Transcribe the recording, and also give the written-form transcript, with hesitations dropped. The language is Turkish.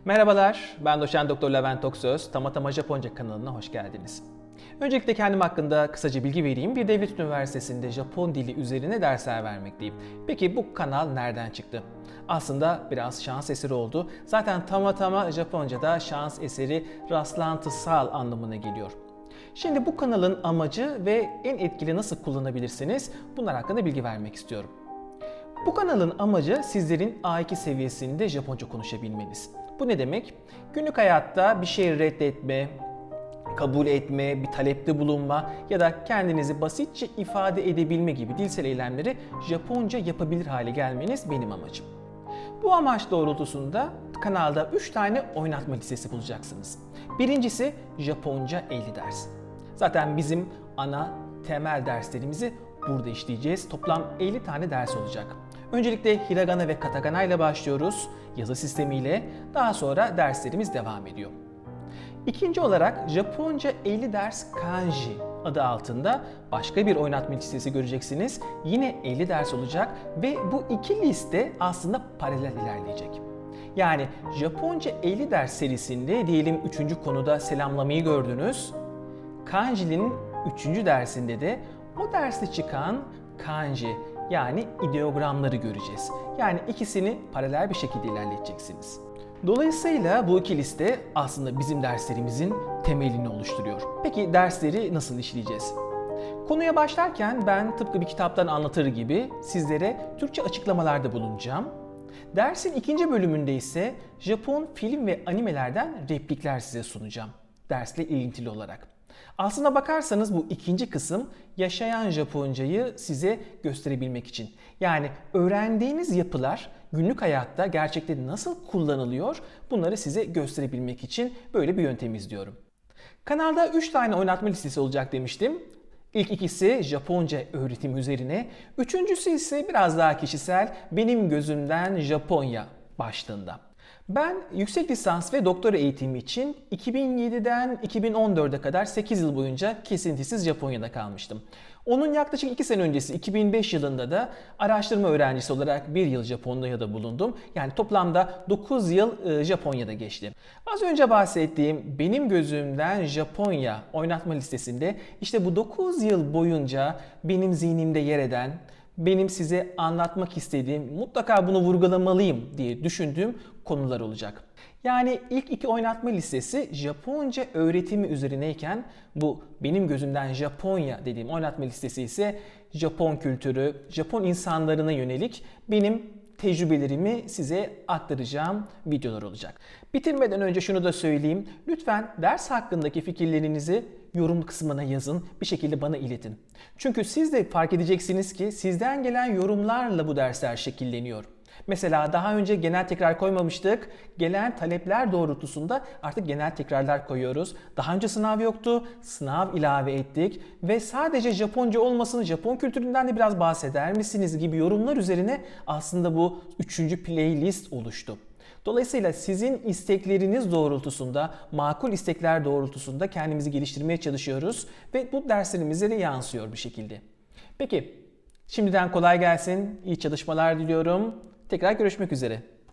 Merhabalar, ben Doçent Doktor Levent Toksöz. Tamatama Japonca kanalına hoş geldiniz. Öncelikle kendim hakkında kısaca bilgi vereyim. Bir devlet üniversitesinde Japon dili üzerine dersler vermekteyim. Peki bu kanal nereden çıktı? Aslında biraz şans eseri oldu. Zaten Tamatama Japonca'da şans eseri rastlantısal anlamına geliyor. Şimdi bu kanalın amacı ve en etkili nasıl kullanabilirsiniz bunlar hakkında bilgi vermek istiyorum. Bu kanalın amacı sizlerin A2 seviyesinde Japonca konuşabilmeniz. Bu ne demek? Günlük hayatta bir şeyi reddetme, kabul etme, bir talepte bulunma ya da kendinizi basitçe ifade edebilme gibi dilsel eylemleri Japonca yapabilir hale gelmeniz benim amacım. Bu amaç doğrultusunda kanalda 3 tane oynatma listesi bulacaksınız. Birincisi Japonca 50 ders. Zaten bizim ana temel derslerimizi burada işleyeceğiz. Toplam 50 tane ders olacak. Öncelikle hiragana ve katakana ile başlıyoruz, yazı sistemiyle. Daha sonra derslerimiz devam ediyor. İkinci olarak Japonca 50 ders kanji adı altında başka bir oynatma listesi göreceksiniz. Yine 50 ders olacak ve bu iki liste aslında paralel ilerleyecek. Yani Japonca 50 ders serisinde diyelim 3. konuda selamlamayı gördünüz. Kanji'nin 3. dersinde de o derste çıkan kanji yani ideogramları göreceğiz. Yani ikisini paralel bir şekilde ilerleteceksiniz. Dolayısıyla bu iki liste aslında bizim derslerimizin temelini oluşturuyor. Peki dersleri nasıl işleyeceğiz? Konuya başlarken ben tıpkı bir kitaptan anlatır gibi sizlere Türkçe açıklamalarda bulunacağım. Dersin ikinci bölümünde ise Japon film ve animelerden replikler size sunacağım. Dersle ilintili olarak. Aslına bakarsanız bu ikinci kısım yaşayan Japoncayı size gösterebilmek için. Yani öğrendiğiniz yapılar günlük hayatta gerçekten nasıl kullanılıyor bunları size gösterebilmek için böyle bir yöntem izliyorum. Kanalda 3 tane oynatma listesi olacak demiştim. İlk ikisi Japonca öğretim üzerine, üçüncüsü ise biraz daha kişisel, benim gözümden Japonya başlığında. Ben yüksek lisans ve doktora eğitimi için 2007'den 2014'e kadar 8 yıl boyunca kesintisiz Japonya'da kalmıştım. Onun yaklaşık 2 sene öncesi 2005 yılında da araştırma öğrencisi olarak 1 yıl Japonya'da bulundum. Yani toplamda 9 yıl Japonya'da geçti. Az önce bahsettiğim benim gözümden Japonya oynatma listesinde işte bu 9 yıl boyunca benim zihnimde yer eden, benim size anlatmak istediğim, mutlaka bunu vurgulamalıyım diye düşündüğüm konular olacak. Yani ilk iki oynatma listesi Japonca öğretimi üzerineyken bu benim gözümden Japonya dediğim oynatma listesi ise Japon kültürü, Japon insanlarına yönelik benim tecrübelerimi size aktaracağım videolar olacak. Bitirmeden önce şunu da söyleyeyim. Lütfen ders hakkındaki fikirlerinizi yorum kısmına yazın, bir şekilde bana iletin. Çünkü siz de fark edeceksiniz ki sizden gelen yorumlarla bu dersler şekilleniyor. Mesela daha önce genel tekrar koymamıştık. Gelen talepler doğrultusunda artık genel tekrarlar koyuyoruz. Daha önce sınav yoktu. Sınav ilave ettik. Ve sadece Japonca olmasın, Japon kültüründen de biraz bahseder misiniz gibi yorumlar üzerine aslında bu 3. playlist oluştu. Dolayısıyla sizin istekleriniz doğrultusunda, makul istekler doğrultusunda kendimizi geliştirmeye çalışıyoruz. Ve bu derslerimize de yansıyor bir şekilde. Peki, şimdiden kolay gelsin. İyi çalışmalar diliyorum. Tekrar görüşmek üzere.